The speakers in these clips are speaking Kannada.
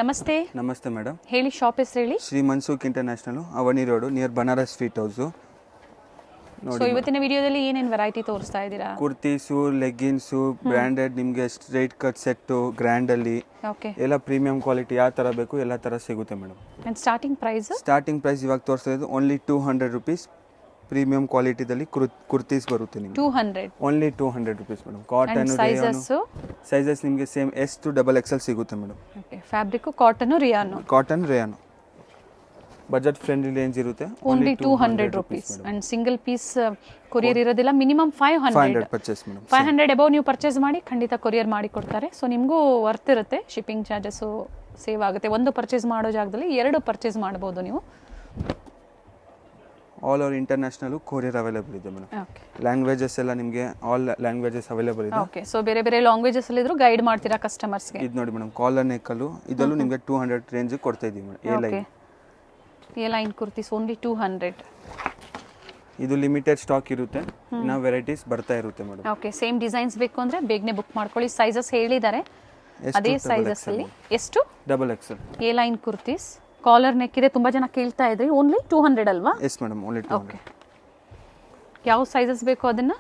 ನಮಸ್ತೆ. ನಮಸ್ತೆ ಮೇಡಮ್. ಹೇಳಿ, ಶಾಪ್ ಹೆಸರು ಹೇಳಿ. Shri Mansukh international, Avani road, near Banaras sweet house. So ಇವತ್ತಿನ ವಿಡಿಯೋದಲ್ಲಿ ಏನೇನು ವೆರೈಟಿ ತೋರಿಸ್ತಾ ಇದ್ದೀರಾ? ಕುರ್ತೀಸು, ಲೆಗ್ಗಿನ್ಸು, ಬ್ರ್ಯಾಂಡೆಡ್, ನಿಮಗೆ ಸ್ಟ್ರೈಟ್ ಕಟ್ ಸೆಟ್ಟು, ಗ್ರ್ಯಾಂಡಲ್ಲಿ ಎಲ್ಲ ಪ್ರೀಮಿಯಂ ಕ್ವಾಲಿಟಿ ಯಾವ ಥರ ಬೇಕು ಎಲ್ಲ ಥರ ಸಿಗುತ್ತೆ ಮೇಡಮ್. ಆ್ಯಂಡ್ ಸ್ಟಾರ್ಟಿಂಗ್ ಪ್ರೈಸ್ ಇವಾಗ ತೋರಿಸ್ತಾ ಇದ್ದು ಓನ್ಲಿ 200 rupees. ಪ್ರೀಮಿಯಂ ಕ್ವಾಲಿಟಿದಲ್ಲಿ ಕುರ್ತೀಸ್ ಬರುತ್ತೆ ನಿಮಗೆ 200 only 200 rupees madam. Cotton sizes ನಿಮಗೆ ಸೇಮ್ S to XXL ಸಿಗುತ್ತೆ ಮೇಡಮ್. ಫ್ಯಾಬ್ರಿಕ್ ಕಾಟನ್ ರಿಯಾನು ಬಜೆಟ್ ಫ್ರೆಂಡ್ಲಿ ರೇಂಜ್ ಇರುತ್ತೆ. Only 200 rupees. And single piece courier ಇರೋದಿಲ್ಲ. Minimum 500 purchase madam. 500 ಅಬೌವ್ ನೀವು ಪರ್ಚೇಸ್ ಮಾಡಿ ಖಂಡಿತ ಕೊರಿಯರ್ ಮಾಡಿ ಕೊಡ್ತಾರೆ. ಸೊ ನಿಮಗೂ ವರ್ತ್ ಇರುತ್ತೆ. ಶಿಪ್ಪಿಂಗ್ ಚಾರ್ಜಸ್ಸು ಸೇವ್ ಆಗುತ್ತೆ. ಒಂದು ಪರ್ಚೇಸ್ ಮಾಡೋ ಜಾಗದಲ್ಲಿ 2 ಪರ್ಚೇಸ್ ಮಾಡ್ಬೋದು ನೀವು. All over international courier available ಇದೆ ಮೇಡಮ್. ಲ್ಯಾಂಗ್ವೇಜಸ್ ಎಲ್ಲ ನಿಮಗೆ ಆಲ್ ಲ್ಯಾಂಗ್ವೇಜಸ್ ಅವೈಲೇಬಲ್ ಇದೆ. ಓಕೆ. ಸೊ ಬೇರೆ ಬೇರೆ ಲ್ಯಾಂಗ್ವೇಜಸ್ ಅಲ್ಲಿ ಇದ್ರು ಗೈಡ್ ಮಾಡ್ತೀರಾ ಕಸ್ಟಮರ್ಸ್ಗೆ? ಇದು ನೋಡಿ ಮೇಡಮ್, ಕಾಲರ್ ನೆಕ್ಕಲು ಇದಲ್ಲೂ ನಿಮಗೆ 200 ರೇಂಜ್ ಕೊಡ್ತಾ ಇದೀವಿ madam. A line kurtis only 200. ಇದು ಲಿಮಿಟೆಡ್ ಸ್ಟಾಕ್ ಇರುತ್ತೆ, ಇನ್ನ ವೆರೈಟೀಸ್ ಬರ್ತಾ ಇರುತ್ತೆ ಮೇಡಮ್. ಓಕೆ. ಸೇಮ್ ಡಿಸೈನ್ಸ್ ಬೇಕು ಅಂದ್ರೆ ಬೇಗನೆ ಬುಕ್ ಮಾಡ್ಕೊಳ್ಳಿ. ಸೈಜಸ್ ಹೇಳಿದ್ದಾರೆ, ಅದೇ ಸೈಜಸ್ ಅಲ್ಲಿ. ಎಷ್ಟು? XXL A line kurtis, collar neck ಇದೆ. ತುಂಬಾ ಜನ ಕೇಳ್ತಾ ಇದ್ರಿ. ಓನ್ಲಿ 200 ಅಲ್ವಾ? Yes madam, only 200. ಯಾವ ಸೈಜಸ್ ಬೇಕು ಅದನ್ನ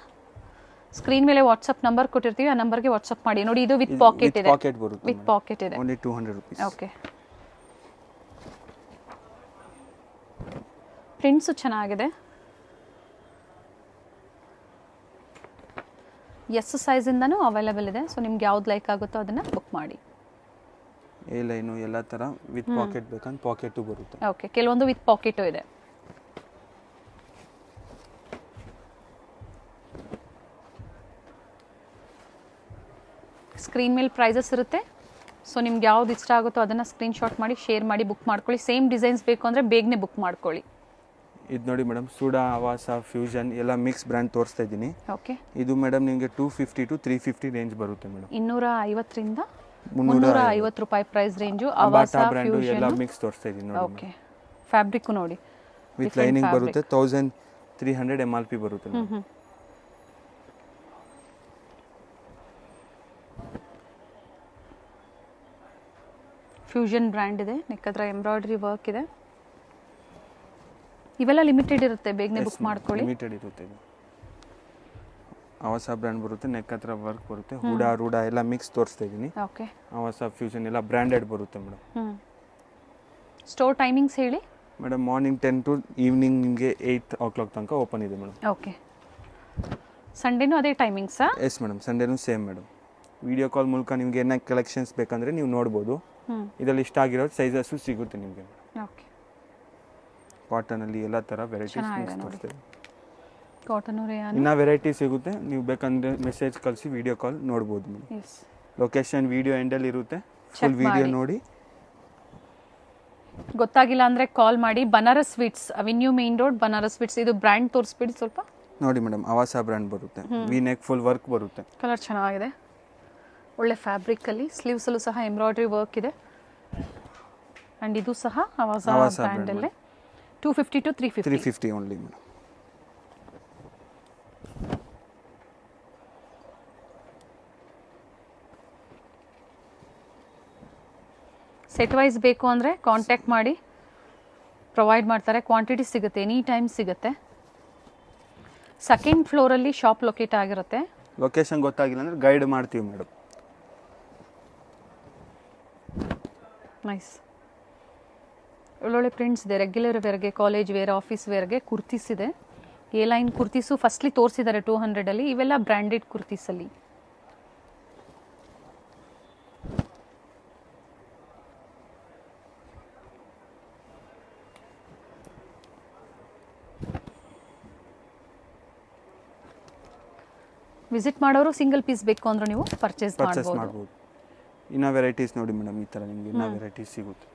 ಸ್ಕ್ರೀನ್ ಮೇಲೆ ವಾಟ್ಸ್ಆಪ್ ನಂಬರ್ ಕೊಟ್ಟಿರ್ತೀವಿ, ಆ ನಂಬರ್ಗೆ ವಾಟ್ಸ್ಆಪ್ ಮಾಡಿ. ನೋಡಿ, ಇದು ವಿತ್ ಪಾಕೆಟ್ ಇದೆ. ವಿತ್ ಪಾಕೆಟ್ ಇದೆ. Only 200 rupees. ಓಕೆ. ಪ್ರಿಂಟ್ಸು ಚೆನ್ನಾಗಿದೆ. ಎಸ್ ಸೈಜ್ ಇಂದನೂ ಅವೈಲೇಬಲ್ ಇದೆ. ಸೊ ನಿಮ್ಗೆ ಯಾವ್ದು ಲೈಕ್ ಆಗುತ್ತೋ ಅದನ್ನ ಬುಕ್ ಮಾಡಿ. ಎ ಲೈನು ಎಲ್ಲ ತರ ವಿತ್ ಪಾಕೆಟ್ ಬೇಕಂತ ಪಾಕೆಟ್ ಬರುತ್ತೆ. ಓಕೆ. ಕೆಲವೊಂದು ವಿತ್ ಪಾಕೆಟ್ ಇದೆ. ಸ್ಕ್ರೀನ್ ಮೇಲೆ ಪ್ರೈಸಸ್ ಇರುತ್ತೆ. ಸೊ ನಿಮ್ಗೆ ಯಾವ್ದು ಇಷ್ಟ ಆಗುತ್ತೋ ಅದನ್ನ ಸ್ಕ್ರೀನ್ ಶಾಟ್ ಮಾಡಿ ಶೇರ್ ಮಾಡಿ ಬುಕ್ ಮಾಡ್ಕೊಳ್ಳಿ. ಸೇಮ್ ಡಿಸೈನ್ಸ್ ಬೇಕು ಅಂದ್ರೆ ಬೇಗನೆ ಬುಕ್ ಮಾಡ್ಕೊಳ್ಳಿ. ಇದು ನೋಡಿ ಮೇಡಮ್, ಸೂಡಾ, ಆವಾಸ, ಫ್ಯೂಷನ್ ಎಲ್ಲ ಮಿಕ್ಸ್ ಬ್ರ್ಯಾಂಡ್ ತೋರಿಸ್ತಾ ಇದ್ದೀನಿ. ಓಕೆ. ಇದು ಮೇಡಮ್ ನಿಮಗೆ 250 to 350 ರೇಂಜ್ ಬರುತ್ತೆ ಮೇಡಮ್. 250 ರಿಂದ 350 ರೂಪಾಯಿ ಪ್ರೈಸ್ ರೇಂಜು. ಆವಾಸ, ಬ್ರ್ಯಾಂಡ್ ಎಲ್ಲ ಮಿಕ್ಸ್ ತೋರಿಸ್ತಾ ಇದ್ದೀನಿ ನೋಡಿ. ಓಕೆ. ಫ್ಯಾಬ್ರಿಕ್ ನೋಡಿ, ವಿತ್ ಲೈನಿಂಗ್ ಬರುತ್ತೆ. 1300 MRP ಬರುತ್ತೆ. ಫ್ಯೂಷನ್ ಬ್ರ್ಯಾಂಡ್ ಇದೆ. ನೆಕ್ ಹತ್ರ ಎಂಬ್ರಾಯ್ಡರಿ ವರ್ಕ್ ಇದೆ. ಇವೆಲ್ಲ ಲಿಮಿಟೆಡ್ ಇರುತ್ತೆ, ಬೇಗನೆ ಬುಕ್ ಮಾಡ್ಕೊಳ್ಳಿ. ಲಿಮಿಟೆಡ್ ಇರುತ್ತೆ. ಆವಾಸ ಬ್ರ್ಯಾಂಡ್ ಬರುತ್ತೆ, ನೆಕ್ ಹತ್ರ ವರ್ಕ್ ಬರುತ್ತೆ. ರೂಡಾ ಎಲ್ಲ ಮಿಕ್ಸ್ ತೋರಿಸ್ತಾ ಇದ್ದೀನಿ. ಓಕೆ. ಆವಾಸ, ಫ್ಯೂಷನ್ ಎಲ್ಲ ಬ್ರ್ಯಾಂಡೆಡ್ ಬರುತ್ತೆ ಮೇಡಮ್. ಸ್ಟೋರ್ ಟೈಮಿಂಗ್ಸ್ ಹೇಳಿ ಮೇಡಮ್. ಮಾರ್ನಿಂಗ್ 10 to ಈವ್ನಿಂಗ್ ನಿಮಗೆ 8 o'clock ತನಕ ಓಪನ್ ಇದೆ ಮೇಡಮ್. ಓಕೆ. ಸಂಡೇನೂ ಅದೇ ಟೈಮಿಂಗ್ಸಾ? ಎಸ್ ಮೇಡಮ್, ಸಂಡೇನೂ ಸೇಮ್ ಮೇಡಮ್. ವಿಡಿಯೋ ಕಾಲ್ ಮೂಲಕ ನಿಮಗೆ ಏನಾಗ ಕಲೆಕ್ಷನ್ಸ್ ಬೇಕಂದ್ರೆ ನೀವು ನೋಡ್ಬೋದು. ಇದರಲ್ಲಿ ಇಷ್ಟ ಆಗಿರೋ ಸೈಜಸ್ಸು ಸಿಗುತ್ತೆ ನಿಮಗೆ. ಓಕೆ. ಕಾಟನ್ ಅಲ್ಲಿ ಎಲ್ಲ ತರ ವೆರೈಟೀಸ್ ತೋರಿಸ್ತೀವಿ. ಕಾಟನ್ ಇನ್ನ ವೆರೈಟಿ ಸಿಗುತ್ತೆ. ನೀವು ಬೇಕಂದ್ರೆ ಮೆಸೇಜ್ ಕಳಿಸಿ ವಿಡಿಯೋ ಕಾಲ್ ನೋಡ್ಬೋದು ಮೇಡಮ್. ಲೊಕೇಶನ್ ವಿಡಿಯೋ ಎಂಡಲ್ಲಿ ಇರುತ್ತೆ, ಫುಲ್ ವಿಡಿಯೋ ನೋಡಿ. ಗೊತ್ತಾಗಿಲ್ಲ ಅಂದ್ರೆ ಕಾಲ್ ಮಾಡಿ. Banaras sweets, avenue main road, Banaras sweets. ಇದು ಬ್ರ್ಯಾಂಡ್ ತೋರಿಸ್ಬಿಡಿ ಸ್ವಲ್ಪ. ನೋಡಿ ಮೇಡಮ್, ಆವಾಸ ಬ್ರ್ಯಾಂಡ್ ಬರುತ್ತೆ. ವಿ ನೆಕ್ ಫುಲ್ ವರ್ಕ್ ಬರುತ್ತೆ. ಕಲರ್ ಚೆನ್ನಾಗಿದೆ. ಒಳ್ಳೆ ಫ್ಯಾಬ್ರಿಕ್ ಅಲ್ಲಿ ಸ್ಲೀವ್ಸ್ ಅಲ್ಲೂ ಸಹ ಎಂಬ್ರಾಯ್ಡರಿ ವರ್ಕ್ ಇದೆ. ಅಂಡ್ ಇದು ಸಹ ಆವಾಸ ಬ್ರ್ಯಾಂಡ್ ಅಲ್ಲೇ 250 to 350 only madam. Set wise ಬೇಕು ಅಂದರೆ ಕಾಂಟ್ಯಾಕ್ಟ್ ಮಾಡಿ, ಪ್ರೊವೈಡ್ ಮಾಡ್ತಾರೆ. ಕ್ವಾಂಟಿಟಿ ಸಿಗುತ್ತೆ, ಎನಿ ಟೈಮ್ ಸಿಗುತ್ತೆ. ಸೆಕೆಂಡ್ ಫ್ಲೋರಲ್ಲಿ ಶಾಪ್ ಲೊಕೇಟ್ ಆಗಿರುತ್ತೆ. ಲೊಕೇಶನ್ ಗೊತ್ತಾಗಿಲ್ಲ ಅಂದರೆ ಗೈಡ್ ಮಾಡ್ತೀವಿ ಮೇಡಮ್. ನೈಸ್. ಒಳ್ಳೊಳ್ಳೆ ಪ್ರಿಂಟ್ಸ್ ಇದೆ. ರೆಗ್ಯುಲರ್ ವೇರ್ಗೆ, ಕಾಲೇಜ್ ವೇರ್, ಆಫೀಸ್ ವೇರ್ಗೆ ಕುರ್ತೀಸ್ ಇದೆ. ಎ ಲೈನ್ ಕುರ್ತೀಸು ಫಸ್ಟ್ಲಿ ತೋರಿಸಿದ್ದಾರೆ 200 ಅಲ್ಲಿ. ಇವೆಲ್ಲ ಬ್ರ್ಯಾಂಡೆಡ್ ಕುರ್ತೀಸಲ್ಲಿ. ವಿಸಿಟ್ ಮಾಡೋರು ಸಿಂಗಲ್ ಪೀಸ್ ಬೇಕು ಅಂದ್ರೆ ನೀವು ಪರ್ಚೇಸ್ ಮಾಡ್ಬೋದು. ಇನ್ನ ವೆರೈಟೀಸ್ ನೋಡಿ ಮೇಡಮ್, ಈ ತರ ನಿಮಗೆ ಇನ್ನ ವೆರೈಟೀಸ್ ಸಿಗುತ್ತೆ.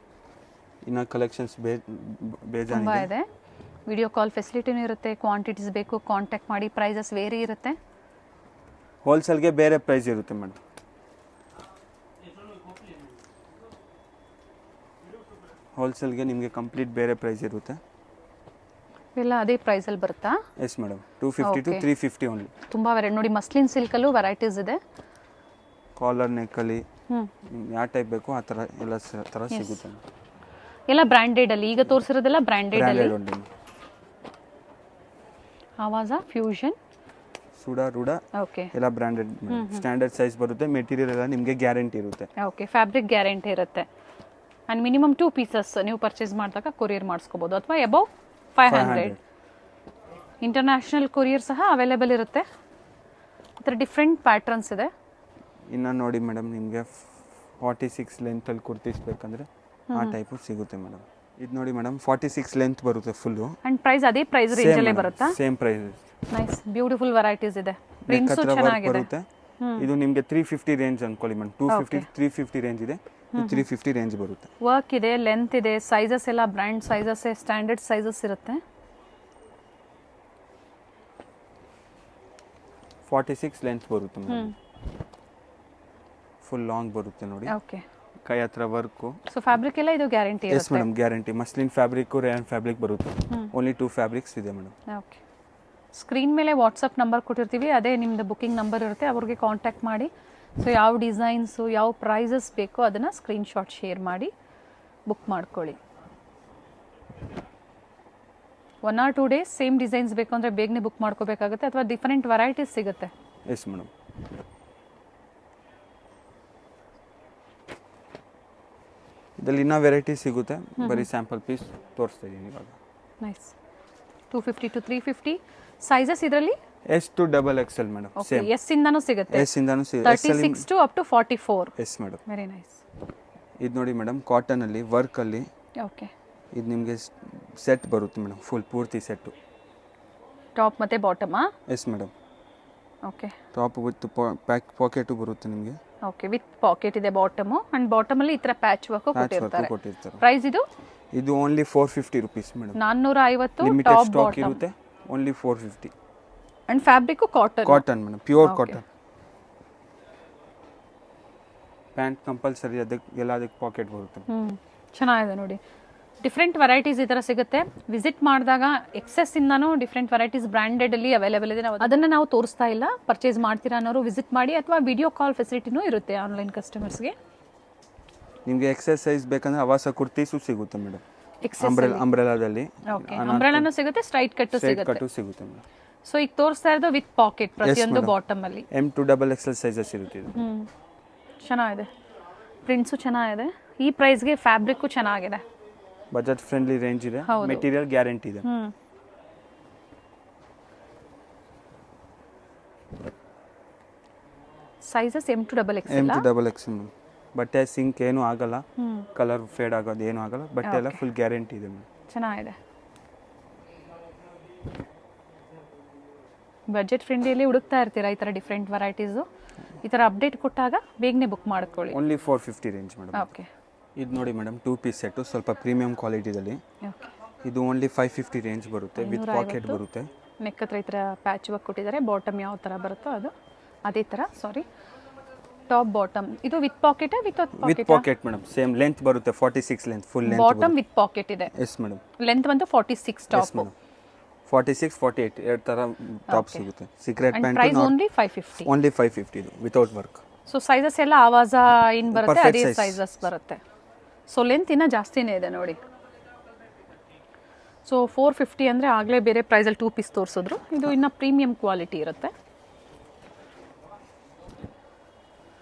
ಇನ್ನ ಕಲೆಕ್ಷನ್ಸ್ ಬೇಜಾನಿದೆ. ವಿಡಿಯೋ ಕಾಲ್ ಫೆಸಿಲಿಟಿನೂ ಇರುತ್ತೆ. ಕ್ವಾಂಟಿಟೀಸ್ ಬೇಕು ಕಾಂಟ್ಯಾಕ್ಟ್ ಮಾಡಿ. ಪ್ರೈಸಸ್ ವೇರಿ ಇರುತ್ತೆ. ಹೋಲ್ಸೇಲ್ಗೆ ಬೇರೆ ಪ್ರೈಸ್ ಇರುತ್ತೆ ಮೇಡಮ್. ಹೋಲ್ಸೇಲ್ಗೆ ನಿಮಗೆ ಕಂಪ್ಲೀಟ್ ಬೇರೆ ಪ್ರೈಸ್ ಇರುತ್ತೆ. ಎಲ್ಲ ಅದೇ ಪ್ರೈಸ್ ಅಲ್ಲಿ ಬರುತ್ತಾ? Yes madam, 250 to 350 only. ತುಂಬಾ ವೆರೈಟಿ ನೋಡಿ. ಮಸ್ಲಿನ್ ಸಿಲ್ಕ್ ಅಲ್ಲೂ ವೆರೈಟೀಸ್ ಇದೆ. ಕಾಲರ್ ನೆಕ್ ಅಲ್ಲಿ ನಿಮ್ಗೆ ಯಾವ ಟೈಪ್ ಬೇಕು ಆ ಥರ ಎಲ್ಲ ಥರ ಸಿಗುತ್ತೆ ಎಲ್ಲ ಬ್ರ್ಯಾಂಡೆಡ್ ಅಲ್ಲಿ. ಈಗ ತೋರಿಸಿರೋದೆಲ್ಲ ಬ್ರ್ಯಾಂಡೆಡ್ ಅಲ್ಲಿ. ಉಂಟು ಆವಾಜ, ಫ್ಯೂಷನ್, ಸುಡಾ, ರೂಡಾ, ಓಕೆ, ಎಲ್ಲ ಬ್ರ್ಯಾಂಡೆಡ್. ಸ್ಟ್ಯಾಂಡರ್ಡ್ ಸೈಜ್ ಬರುತ್ತೆ. ಮೆಟೀರಿಯಲ್ ಎಲ್ಲ ನಿಮಗೆ ಗ್ಯಾರಂಟಿ ಇರುತ್ತೆ. ಓಕೆ, ಫ್ಯಾಬ್ರಿಕ್ ಗ್ಯಾರಂಟಿ ಇರುತ್ತೆ. ಆ್ಯಂಡ್ ಮಿನಿಮಮ್ 2 ಪೀಸಸ್ ನೀವು ಪರ್ಚೇಸ್ ಮಾಡಿದಾಗ ಕೊರಿಯರ್ ಮಾಡಿಸ್ಕೋಬೋದು, ಅಥವಾ ಅಬೌವ್ 500. ಇಂಟರ್ನ್ಯಾಷನಲ್ ಕೊರಿಯರ್ ಸಹ ಅವೈಲೇಬಲ್ ಇರುತ್ತೆ. ಈ ಥರ ಡಿಫ್ರೆಂಟ್ ಪ್ಯಾಟ್ರನ್ಸ್ ಇದೆ. ಇನ್ನು ನೋಡಿ ಮೇಡಮ್, ನಿಮಗೆ 46 ಲೆಂತಲ್ಲಿ ಕುರ್ತೀಸ್ ಬೇಕಂದ್ರೆ ಆ ಟೈಪು ಸಿಗುತ್ತೆ ಮೇಡಮ್. ಇದು ನೋಡಿ ಮೇಡಮ್, 46 ಲೆಂತ್ ಬರುತ್ತೆ ಫುಲ್ಲು. ಅಂಡ್ ಪ್ರೈಸ್ ಅದೇ ಪ್ರೈಸ್ ರೇಂಜಲ್ಲೇ ಬರುತ್ತಾ? Same price. Nice, beautiful varieties ಇದೆ. ಪ್ರಿಂಟ್ಸು ಚೆನ್ನಾಗಿದೆ. ಬರುತ್ತೆ. ಇದು ನಿಮಗೆ 350 ರೇಂಜ್ ಅನ್ಕೊಳ್ಳಿ ಮೇಡಮ್. 250 350 ರೇಂಜ್ ಇದೆ. 350 ರೇಂಜ್ ಬರುತ್ತೆ. ವರ್ಕ್ ಇದೆ, ಲೆಂತ್ ಇದೆ, ಸೈಜಸ್ ಎಲ್ಲ ಬ್ರ್ಯಾಂಡ್ ಸೈಜಸ್, ಸ್ಟ್ಯಾಂಡರ್ಡ್ ಸೈಜಸ್ ಇರುತ್ತೆ. 46 ಲೆಂತ್ ಬರುತ್ತೆ ಮೇಡಮ್. ಫುಲ್ ಲಾಂಗ್ ಬರುತ್ತೆ ನೋಡಿ. ಓಕೆ, ಕೈ ಹತ್ರ ವರ್ಕು. ಸೊ ಫ್ಯಾಬ್ರಿಕ್ ಎಲ್ಲ ಇದು ಗ್ಯಾರಂಟಿ ಇರುತ್ತೆ? Yes madam, guarantee. Muslin fabric, rayon fabric ಬರುತ್ತೆ. ಓನ್ಲಿ 2 ಫ್ಯಾಬ್ರಿಕ್ಸ್ ಇದೆ ಮೇಡಮ್. ಓಕೆ, ಸ್ಕ್ರೀನ್ ಮೇಲೆ ವಾಟ್ಸಪ್ ನಂಬರ್ ಕೊಟ್ಟಿರ್ತೀವಿ, ಅದೇ ನಿಮ್ಮದು ಬುಕ್ಕಿಂಗ್ ನಂಬರ್ ಇರುತ್ತೆ. ಅವ್ರಿಗೆ ಕಾಂಟ್ಯಾಕ್ಟ್ ಮಾಡಿ. ಸೊ ಯಾವ ಡಿಸೈನ್ಸು, ಯಾವ ಪ್ರೈಸಸ್ ಬೇಕೋ ಅದನ್ನು ಸ್ಕ್ರೀನ್ಶಾಟ್ ಶೇರ್ ಮಾಡಿ ಬುಕ್ ಮಾಡ್ಕೊಳ್ಳಿ. 1 or 2 ಡೇಸ್ ಸೇಮ್ ಡಿಸೈನ್ಸ್ ಬೇಕು ಅಂದರೆ ಬೇಗನೆ ಬುಕ್ ಮಾಡ್ಕೋಬೇಕಾಗುತ್ತೆ, ಅಥವಾ ಡಿಫರೆಂಟ್ ವೆರೈಟೀಸ್ ಸಿಗುತ್ತೆ. Yes madam. ಇದರಲ್ಲಿ ಇನ್ನೂ ವೆರೈಟಿ ಸಿಗುತ್ತೆ. ಬರೀ ಸ್ಯಾಂಪಲ್ ಪೀಸ್ ತೋರಿಸ್ತಾ ಇದ್ದೀನಿ ಇವಾಗ. ನೈಸ್. 250 to 350 ಸೈಜಸ್ ಇದರಲ್ಲಿ. S to double XL madam. Same S ಇಂದಾನು ಸಿಗುತ್ತೆ. ಎಸ್ ಇಂದಾನು ಸಿಗುತ್ತೆ. 36 to up to 44. Yes madam. Very nice. ಇದು ನೋಡಿ ಮೇಡಮ್, ಕಾಟನ್ ಅಲ್ಲಿ ವರ್ಕ್ ಅಲ್ಲಿ. ಓಕೆ, ಇದು ನಿಮಗೆ ಸೆಟ್ ಬರುತ್ತೆ ಮೇಡಮ್, ಫುಲ್ ಪೂರ್ತಿ ಸೆಟ್ಟು. ಟಾಪ್ ಮತ್ತೆ ಬಾಟಮಾ? Yes madam. Okay, top with pocket ಬರುತ್ತೆ ನಿಮಗೆ. ಓಕೆ, ವಿತ್ ಪಾಕೆಟ್ ಇದೆ ಬಾಟಮು. ಅಂಡ್ ಬಾಟಮ್ ಅಲ್ಲಿ ಈ ತರ ಪ್ಯಾಚ್ ವರ್ಕ್ ಕೊಟ್ಟಿರ್ತಾರೆ. ಪ್ರೈಸ್ ಇದು only 450 rupees madam. 450. Limited stock ಇರುತ್ತೆ. Only 450. And fabric cotton madam, pure cotton. Pant compulsory, ಅದಕ್ಕೆ ಪಾಕೆಟ್ ಬರುತ್ತೆ. ಚೆನ್ನಾಗಿದೆ ನೋಡಿ. ಡಿಫ್ರೆಂಟ್ ವೆರೈಟೀಸ್ ಈ ಥರ ಸಿಗುತ್ತೆ. ವಿಸಿಟ್ ಮಾಡಿದಾಗ ಎಕ್ಸೆಸ್ ಇಂದಾನು ಡಿಫ್ರೆಂಟ್ ವೆರೈಟೀಸ್ ಬ್ರ್ಯಾಂಡೆಡ್ ಅಲ್ಲಿ ಅವೈಲೇಬಲ್ ಇದೆ. ಅದನ್ನು ನಾವು ತೋರಿಸ್ತಾ ಇಲ್ಲ. ಪರ್ಚೇಸ್ ಮಾಡ್ತೀರಾ ಅನ್ನೋರು ವಿಸಿಟ್ ಮಾಡಿ, ಅಥವಾ ವಿಡಿಯೋ ಕಾಲ್ ಫೆಸಿಲಿಟಿನೂ ಇರುತ್ತೆ ಆನ್ಲೈನ್ ಕಸ್ಟಮರ್ಸ್ಗೆ. ನಿಮಗೆ ಎಕ್ಸೆಸ್ ಸೈಜ್ ಬೇಕಂದ್ರೆ ಅವಾಸ ಕುರ್ತೀಸು ಸಿಗುತ್ತೆ ಮೇಡಮ್. ಅಂಬ್ರೆಲಾದಲ್ಲಿ. ಓಕೆ, ಅಂಬ್ರೆಲಾನು ಸಿಗುತ್ತೆ, ಸ್ಟ್ರೈಟ್ ಕಟ್ಟು ಸಿಗುತ್ತೆ ಮೇಡಮ್. ಸೊ ಈಗ ತೋರಿಸ್ತಾ ಇರೋದು ವಿತ್ ಪಾಕೆಟ್ ಪ್ರತಿಯೊಂದು ಬಾಟಮ್ ಅಲ್ಲಿ. M to XXL ಸೈಜಸ್ ಇರುತ್ತೆ ಇದು. ಚೆನ್ನಾಗಿದೆ, ಪ್ರಿಂಟ್ಸು ಚೆನ್ನಾಗಿದೆ. ಈ ಪ್ರೈಸ್ಗೆ ಫ್ಯಾಬ್ರಿಕ್ಕು ಚೆನ್ನಾಗಿದೆ. ಬಜೆಟ್ ಫ್ರೆಂಡ್ಲಿ ರೇಂಜ್ ಇದೆ. ಮೆಟೀರಿಯಲ್ ಗ್ಯಾರಂಟಿ ಇದೆ. Sizes M to XXL. ಬಟ್ಟೆ ಸಿಂಕ್ ಏನು ಆಗಲ್ಲ, ಕಲರ್ ಫೇಡ್ ಆಗೋದು ಏನು ಆಗಲ್ಲ. ಬಟ್ಟೆ ಎಲ್ಲ ಫುಲ್ ಗ್ಯಾರಂಟಿ ಇದೆ ಮೇಡಮ್. ಚೆನ್ನಾಗಿದೆ. ಬಜೆಟ್ ಫ್ರೆಂಡ್ಲಿ ಹುಡುಕ್ತಾ ಇರ್ತೀರಾ ಈ ಥರ ಡಿಫ್ರೆಂಟ್ ವೆರೈಟೀಸು. ಈ ಥರ ಅಪ್ಡೇಟ್ ಕೊಟ್ಟಾಗ ಬೇಗನೆ ಬುಕ್ ಮಾಡ್ಕೊಳ್ಳಿ. Only 450 range madam. ಓಕೆ, ಇದು ನೋಡಿ ಮೇಡಮ್, 2 ಪೀಸ್ ಸೆಟ್ಟು, ಸ್ವಲ್ಪ ಪ್ರೀಮಿಯಂ ಕ್ವಾಲಿಟಿದಲ್ಲಿ. ಇದು ಓನ್ಲಿ 550 ರೇಂಜ್ ಬರುತ್ತೆ. ವಿತ್ ಪಾಕೆಟ್ ಬರುತ್ತೆ. ನೆಕ್ ಹತ್ರ ಈ ಥರ ಪ್ಯಾಚ್ ವರ್ಕ್ ಕೊಟ್ಟಿದ್ದಾರೆ. ಬಾಟಮ್ ಯಾವ ಥರ ಬರುತ್ತೋ ಅದು ಅದೇ ಥರ. ಸಾರಿ, ಟಾಪ್ ಬಾಟಮ್ ಇದು with pocket. With pocket madam. Same length ಬರುತ್ತೆ, 46 length, full length. Bottom with pocket ಇದೆ. Yes madam. ಲೆಂತ್ ಬಂದು 46. ಟಾಪ್ 46 48 ಎರಡು ತರ ಟಾಪ್ ಸಿಗುತ್ತೆ. Secret pant price only 550. Only 550 ಇದು ವಿತೌಟ್ ವರ್ಕ್. ಸೊ ಸೈಜಸ್ ಎಲ್ಲ ಆವಾಜ ಇನ್ ಬರುತ್ತೆ, ಅದೇ ಸೈಜಸ್ ಬರುತ್ತೆ. ಸೊ ಲೆಂತ್ ಇನ್ನ ಜಾಸ್ತಿನೇ ಇದೆ ನೋಡಿ. ಸೊ 450 ಅಂದರೆ ಆಗಲೇ ಬೇರೆ ಪ್ರೈಸಲ್ಲಿ 2 ಪೀಸ್ ತೋರಿಸಿದ್ರು. ಇದು ಇನ್ನು ಪ್ರೀಮಿಯಂ ಕ್ವಾಲಿಟಿ ಇರುತ್ತೆ.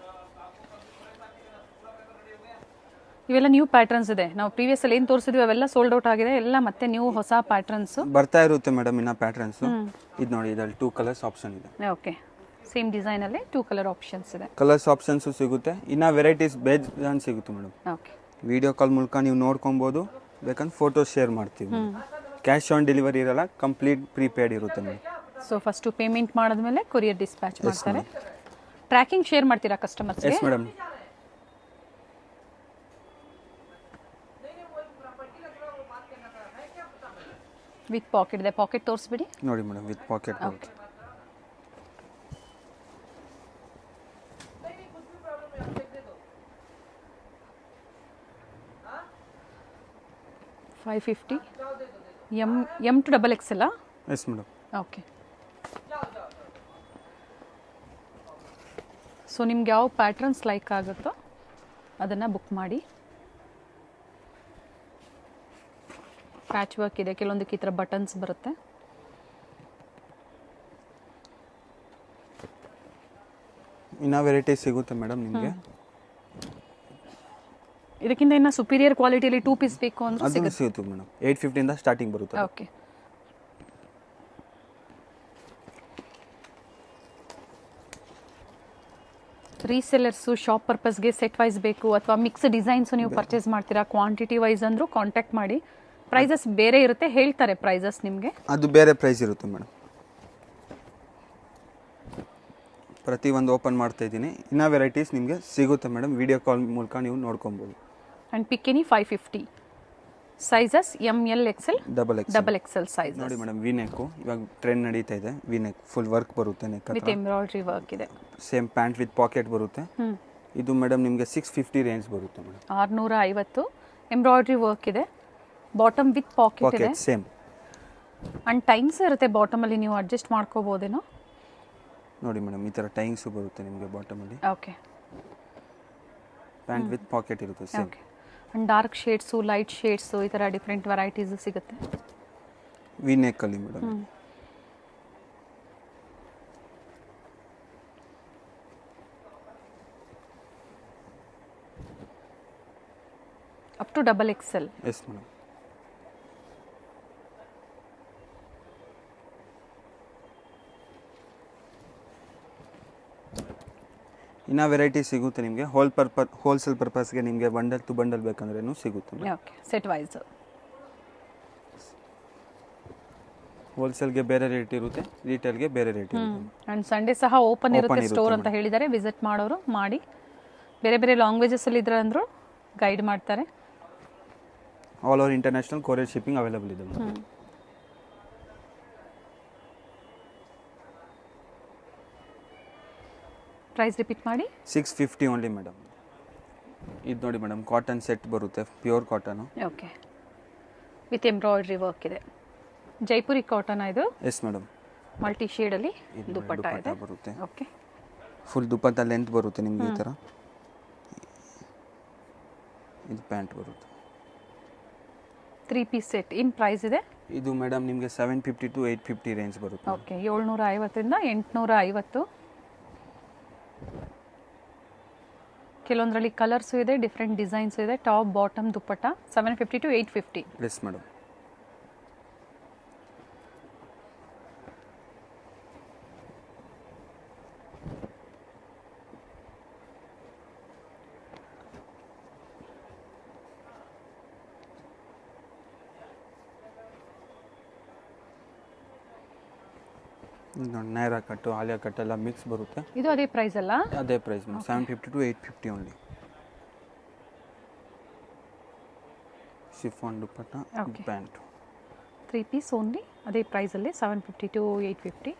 ಇವೆಲ್ಲ ನ್ಯೂ ಪ್ಯಾಟರ್ನ್ಸ್ ಇದೆ. ನಾವು ಪ್ರೀವಿಯಸ್ ಅಲ್ಲಿ ಏನು ತೋರಿಸಿದ್ವಿ ಅವೆಲ್ಲ ಸೋಲ್ಡ್ ಔಟ್ ಆಗಿದೆ. ಎಲ್ಲ ಮತ್ತೆ ನ್ಯೂ ಹೊಸ ಪ್ಯಾಟರ್ನ್ಸ್ ಬರ್ತಾ ಇರುತ್ತೆ ಮೇಡಮ್. ಇನ್ನ ಪ್ಯಾಟರ್ನ್ಸ್ ಇದು ನೋಡಿ, ಇದರಲ್ಲಿ 2 ಕಲರ್ಸ್ ಆಪ್ಷನ್ ಇದೆ. ಓಕೆ, ಸೇಮ್ ಡಿಸೈನ್ ಅಲ್ಲಿ 2 ಕಲರ್ ಆಪ್ಷನ್ಸ್ ಇದೆ. ಕಲರ್ಸ್ ಆಪ್ಷನ್ಸ್ ಸಿಗುತ್ತೆ. ಇನ್ನ ವೆರೈಟೀಸ್ ಬೇಜಾನ್ ಸಿಗುತ್ತೆ ಮೇಡಮ್. ಓಕೆ, ವಿಡಿಯೋ ಕಾಲ್ ಮೂಲಕ ನೀವು ನೋಡ್ಕೊಬಹುದು. ಬೇಕಂದ್ರೆ ಫೋಟೋ ಶೇರ್ ಮಾಡ್ತೀವಿ. ಕ್ಯಾಶ್ ಆನ್ ಡೆಲಿವರಿ ಇರಲ್ಲ, ಕಂಪ್ಲೀಟ್ ಪ್ರೀಪೇಡ್ ಇರುತ್ತೆ ಮೇಡಮ್. ಸೊ ಫಸ್ಟ್ ಪೇಮೆಂಟ್ ಮಾಡಿದ್ಮೇಲೆ ಕೊರಿಯರ್ ಡಿಸ್ಪ್ಯಾಚ್ ಮಾಡ್ತಾರೆ. ಟ್ರ್ಯಾಕಿಂಗ್ ಶೇರ್ ಮಾಡ್ತೀರಾ ಕಸ್ಟಮರ್ಸ್ಗೆ? Yes madam. ವಿತ್ ಪಾಕೆಟ್ ಇದೆ. ಪಾಕೆಟ್ ತೋರಿಸ್ಬಿಡಿ ನೋಡಿ ಮೇಡಮ್, ವಿತ್ ಪಾಕೆಟ್ ಬರುತ್ತೆ. $550. M to XXL. Yes madam. Okay, so ನಿಮ್ಗೆ ಯಾವ ಪ್ಯಾಟರ್ನ್ಸ್ ಲೈಕ್ ಆಗುತ್ತೋ ಅದನ್ನು ಬುಕ್ ಮಾಡಿ. ಪ್ಯಾಚ್ ವರ್ಕ್ ಇದೆ, ಕೆಲವೊಂದಕ್ಕೆ ಈ ಥರ ಬಟನ್ಸ್ ಬರುತ್ತೆ. ಇನ್ನ ವೆರೈಟಿ ಸಿಗುತ್ತೆ ಮೇಡಮ್ ನಿಮಗೆ. ಇದಕ್ಕಿಂತ ಇನ್ನು ಸುಪೀರಿಯರ್ ಕ್ವಾಲಿಟಿಯಲ್ಲಿ 2 ಪೀಸ್ ಬೇಕು ಅಂದ್ರೆ ಅದು ಸಿಗುತ್ತೆ ಮೇಡಮ್. 850 ಇಂದ ಸ್ಟಾರ್ಟಿಂಗ್ ಬರುತ್ತೆ. ಓಕೆ. ರೀಸೆಲ್ಲರ್ಸು ಶಾಪ್ ಪರ್ಪಸ್ಗೆ ಸೆಟ್ ವೈಸ್ ಬೇಕು ಅಥವಾ ಮಿಕ್ಸ್ ಡಿಸೈನ್ಸು ನೀವು ಪರ್ಚೇಸ್ ಮಾಡ್ತೀರಾ, ಕ್ವಾಂಟಿಟಿ ವೈಸ್ ಅಂದರೂ ಕಾಂಟ್ಯಾಕ್ಟ್ ಮಾಡಿ. ಪ್ರೈಸಸ್ ಬೇರೆ ಇರುತ್ತೆ, ಹೇಳ್ತಾರೆ ಪ್ರೈಸಸ್ ನಿಮಗೆ. ಅದು ಬೇರೆ ಪ್ರೈಸ್ ಇರುತ್ತೆ ಮೇಡಮ್. ಪ್ರತಿ ಒಂದು ಓಪನ್ ಮಾಡ್ತಾ ಇದ್ದೀನಿ. ಇನ್ನ ವೆರೈಟೀಸ್ ನಿಮಗೆ ಸಿಗುತ್ತೆ ಮೇಡಮ್. ವಿಡಿಯೋ ಕಾಲ್ ಮೂಲಕ ನೀವು ನೋಡ್ಕೊಬೋದು. ಆ್ಯಂಡ್ ಪಿಕ್ಕಿನಿ 550 sizes ML XL double XL size. ನೋಡಿ ಮೇಡಮ್, ವಿ ನೆಕ್ಕು ಇವಾಗ ಟ್ರೆಂಡ್ ನಡೀತಾ ಇದೆ. ವಿ ನೆಕ್ ಫುಲ್ ವರ್ಕ್ ಬರುತ್ತೆ, ನೆಕ್ ವಿತ್ ಎಂಬ್ರಾಯ್ಡ್ರಿ ವರ್ಕ್ ಇದೆ. ಸೇಮ್ ಪ್ಯಾಂಟ್ ವಿತ್ ಪಾಕೆಟ್ ಬರುತ್ತೆ. ಇದು ಮೇಡಮ್ ನಿಮಗೆ 650 ರೇಂಜ್ ಬರುತ್ತೆ ಮೇಡಮ್. 650 ಎಂಬ್ರಾಯ್ಡ್ರಿ ವರ್ಕ್ ಇದೆ. ಬಾಟಮ್ ವಿತ್ ಪಾಕೆಟ್ ಇದೆ. ಸೇಮ್ ಆ್ಯಂಡ್ ಟೈಮ್ಸ್ ಇರುತ್ತೆ ಬಾಟಮಲ್ಲಿ, ನೀವು ಅಡ್ಜಸ್ಟ್ ಮಾಡ್ಕೋಬೋದೇನೋ. ನೋಡಿ ಮೇಡಮ್, ಈ ಥರ ಟೈಮ್ಸು ಬರುತ್ತೆ ನಿಮಗೆ ಬಾಟಮಲ್ಲಿ. ಓಕೆ. ಪ್ಯಾಂಟ್ ವಿತ್ ಪಾಕೆಟ್ ಇರುತ್ತೆ same. Okay. And dark shades, light shades, ಈ ಥರ ಡಿಫ್ರೆಂಟ್ ವೆರೈಟೀಸು ಸಿಗುತ್ತೆ. ವಿ ನೆಕ್ಕಲ್ಲಿ madam. Up to double XL. Yes madam. ಇನ್ನ ವೆರೈಟಿ ಸಿಗುತ್ತೆ ನಿಮಗೆ. ಹೋಲ್ಸೇಲ್ ಪರ್ಪಸ್ಗೆ ನಿಮಗೆ ಬಂಡಲ್ ಟು ಬಂಡಲ್ ಬೇಕಂದ್ರೂ ಸಿಗುತ್ತೆ. ಓಕೆ. ಸೆಟ್ ವೈಸ್ ಹೋಲ್ಸೇಲ್ಗೆ ಬೇರೆ ರೇಟ್ ಇರುತ್ತೆ, ರಿಟೇಲ್ಗೆ ಬೇರೆ ರೇಟ್ ಇರುತ್ತೆ. ಆ್ಯಂಡ್ ಸಂಡೇ ಸಹ ಓಪನ್ ಇರುತ್ತೆ ಸ್ಟೋರ್ ಅಂತ ಹೇಳಿದ್ದಾರೆ. ವಿಸಿಟ್ ಮಾಡೋರು ಮಾಡಿ. ಬೇರೆ ಬೇರೆ ಲ್ಯಾಂಗ್ವೇಜಸಲ್ಲಿ ಇದ್ರೆ ಅಂದರೂ ಗೈಡ್ ಮಾಡ್ತಾರೆ. All over international courier shipping available ಇದೆ. ಪ್ರೈಸ್ ರಿಪೀಟ್ ಮಾಡಿ. 650 ಓನ್ಲಿ ಮೇಡಮ್. ಇದು ನೋಡಿ ಮೇಡಮ್, ಕಾಟನ್ ಸೆಟ್ ಬರುತ್ತೆ, pure cotton. Okay. With embroidery work ಇದೆ. ಜೈಪುರಿ ಕಾಟನ್ ಇದು. Yes madam. ಮಲ್ಟಿ ಶೇಡಲ್ಲಿ ದುಪಟ್ಟ ಇದೆ ಬರುತ್ತೆ. ಓಕೆ. ಫುಲ್ ದುಪಟ್ಟ ಲೆಂತ್ ಬರುತ್ತೆ ನಿಮಗೆ ಈ ಥರ. ಇದು ಪ್ಯಾಂಟ್ ಬರುತ್ತೆ. 3 ಪೀಸ್ ಸೆಟ್. ಇನ್ ಪ್ರೈಸ್ ಇದೆ ಇದು ಮೇಡಮ್ ನಿಮಗೆ 750 to 850 ರೇಂಜ್ ಬರುತ್ತೆ. ಓಕೆ. 750 ಇಂದ 850. ಕೆಲವೊಂದರಲ್ಲಿ ಕಲರ್ಸು ಇದೆ, ಡಿಫ್ರೆಂಟ್ ಡಿಸೈನ್ಸು ಇದೆ. Top bottom dupatta 750 to 850. Yes madam. Naira ಕಟ್ಟು, ಆಲಿಯಾ ಕಟ್ ಎಲ್ಲ ಮಿಕ್ಸ್ ಬರುತ್ತೆ. ಇದು ಅದೇ ಪ್ರೈಸ್ ಅಲ್ಲ? ಅದೇ price 750 to 850 only. Chiffon dupatta, pant. 3 piece only ಅದೇ ಪ್ರೈಸಲ್ಲಿ 750 to 850.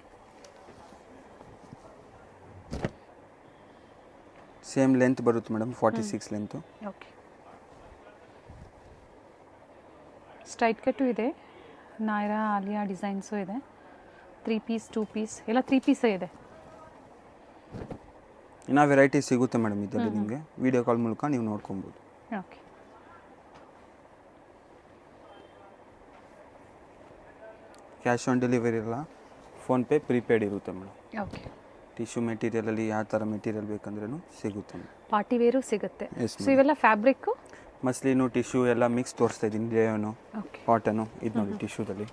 ಸೇಮ್ ಲೆಂತ್ ಬರುತ್ತೆ madam, 46 length. Okay. Straight cut ಇದೆ, ನೈರಾ ಆಲಿಯಾ ಡಿಸೈನ್ಸು ಇದೆ. 3 ಪೀಸ್ 2 ಪೀಸ್ ಎಲ್ಲ 3 ಪೀಸೇ ಇದೆ. ಇನ್ನ ವೆರೈಟಿ ಸಿಗುತ್ತೆ ಮೇಡಮ್ ಇದರಲ್ಲಿ ನಿಮಗೆ. ವಿಡಿಯೋ ಕಾಲ್ ಮೂಲಕ ನೀವು ನೋಡ್ಕೊಬೋದು. ಓಕೆ. ಕ್ಯಾಶ್ ಆನ್ ಡೆಲಿವರಿ ಇಲ್ಲ, ಫೋನ್ಪೇ ಪ್ರೀಪೇಡ್ ಇರುತ್ತೆ ಮೇಡಮ್. ಓಕೆ. ಟಿಶ್ಯೂ ಮೆಟೀರಿಯಲಲ್ಲಿ ಯಾವ ಥರ ಮೆಟೀರಿಯಲ್ ಬೇಕಂದ್ರೂ ಸಿಗುತ್ತೆ. ಪಾರ್ಟಿ ವೇರು ಸಿಗುತ್ತೆ. ಸೊ ಇವೆಲ್ಲ ಫ್ಯಾಬ್ರಿಕ್ಕು, ಮಸ್ಲಿನು, ಟಿಶ್ಯೂ ಎಲ್ಲ ಮಿಕ್ಸ್ ತೋರಿಸ್ತಾ ಇದ್ದೀನಿ. ಲೇಯನು, ಓಕೆ, ಕಾಟನು. ಇದು ನೋಡಿ ಟಿಶ್ಯೂದಲ್ಲಿ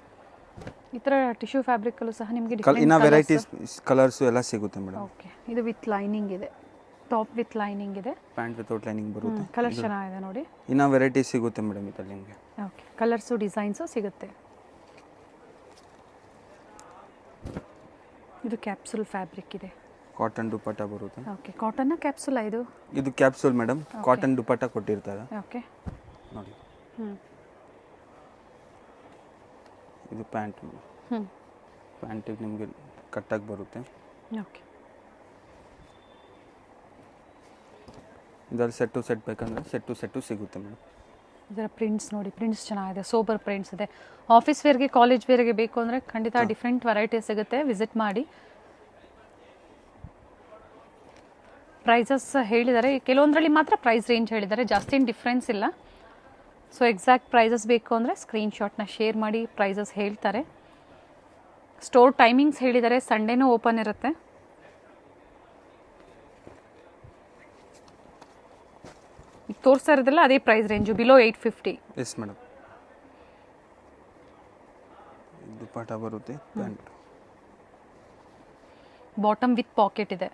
ಈ ಥರ ಟಿಶ್ಯೂ ಫ್ಯಾಬ್ರಿಕಲ್ಲೂ ಸಹ ನಿಮಗೆ ಇನ್ನ ವೆರೈಟೀಸ್ ಕಲರ್ಸು ಎಲ್ಲ ಸಿಗುತ್ತೆ ಮೇಡಮ್. ಓಕೆ. ಇದು ವಿತ್ ಲೈನಿಂಗ್ ಇದೆ, ಟಾಪ್ ವಿತ್ ಲೈನಿಂಗ್ ಇದೆ. ಪ್ಯಾಂಟ್ ವಿತೌಟ್ ಲೈನಿಂಗ್ ಬರುತ್ತೆ. ಕಲರ್ ಚೆನ್ನಾಗಿದೆ ನೋಡಿ. ಇನ್ನ ವೆರೈಟೀಸ್ ಸಿಗುತ್ತೆ ಮೇಡಮ್ ಇದರಲ್ಲಿ ನಿಮಗೆ. ಓಕೆ. ಕಲರ್ಸು ಡಿಸೈನ್ಸು ಸಿಗುತ್ತೆ. ಇದು ಕ್ಯಾಪ್ಸುಲ್ ಫ್ಯಾಬ್ರಿಕ್ ಇದೆ. ಕಾಟನ್ ದುಪಟ್ಟ ಬರುತ್ತೆ. ಓಕೆ. ಕಾಟನ್ನ ಕ್ಯಾಪ್ಸುಲಾ ಇದು? ಇದು ಕ್ಯಾಪ್ಸೂಲ್ ಮೇಡಮ್, ಕಾಟನ್ ದುಪಟ್ಟ ಕೊಟ್ಟಿರ್ತಾರೆ. ಓಕೆ. ನೋಡಿ. ಇದು ಪ್ಯಾಂಟ್. ಪ್ಯಾಂಟಿಗೆ ನಿಮಗೆ ಕಟ್ಟಾಗಿ ಬರುತ್ತೆ. ಓಕೆ. ಇದರಲ್ಲಿ ಸೆಟ್ ಬೇಕಂದ್ರೆ ಸೆಟ್ಟು ಸಿಗುತ್ತೆ ಮೇಡಮ್. ಇದರ ಪ್ರಿಂಟ್ಸ್ ನೋಡಿ, ಪ್ರಿಂಟ್ಸ್ ಚೆನ್ನಾಗಿದೆ, ಸೋಬರ್ ಪ್ರಿಂಟ್ಸ್ ಇದೆ. ಆಫೀಸ್ ವೇರ್ಗೆ, ಕಾಲೇಜ್ ವೇರ್ಗೆ ಬೇಕು ಅಂದರೆ ಖಂಡಿತ ಡಿಫ್ರೆಂಟ್ ವೆರೈಟೀಸ್ ಸಿಗುತ್ತೆ, ವಿಸಿಟ್ ಮಾಡಿ. ಪ್ರೈಸಸ್ ಹೇಳಿದ್ದಾರೆ, ಕೆಲವೊಂದರಲ್ಲಿ ಮಾತ್ರ ಪ್ರೈಸ್ ರೇಂಜ್ ಹೇಳಿದ್ದಾರೆ, ಜಾಸ್ತಿ ಏನು ಡಿಫ್ರೆನ್ಸ್ ಇಲ್ಲ. ಸೊ ಎಕ್ಸಾಕ್ಟ್ ಪ್ರೈಸಸ್ ಬೇಕು ಅಂದರೆ ಸ್ಕ್ರೀನ್ಶಾಟ್ನ ಶೇರ್ ಮಾಡಿ, ಪ್ರೈಸಸ್ ಹೇಳ್ತಾರೆ. ಸ್ಟೋರ್ ಟೈಮಿಂಗ್ಸ್ ಹೇಳಿದ್ದಾರೆ, ಸಂಡೇನೂ ಓಪನ್ ಇರುತ್ತೆ. ಈಗ ತೋರಿಸ್ತಾ ಇರೋದಲ್ಲ ಅದೇ price range, below 850. Yes madam. Dupatta ಬರುತ್ತೆ, ಪ್ಯಾಂಟ್ ಬಾಟಮ್ ವಿತ್ ಪಾಕೆಟ್ ಇದೆ.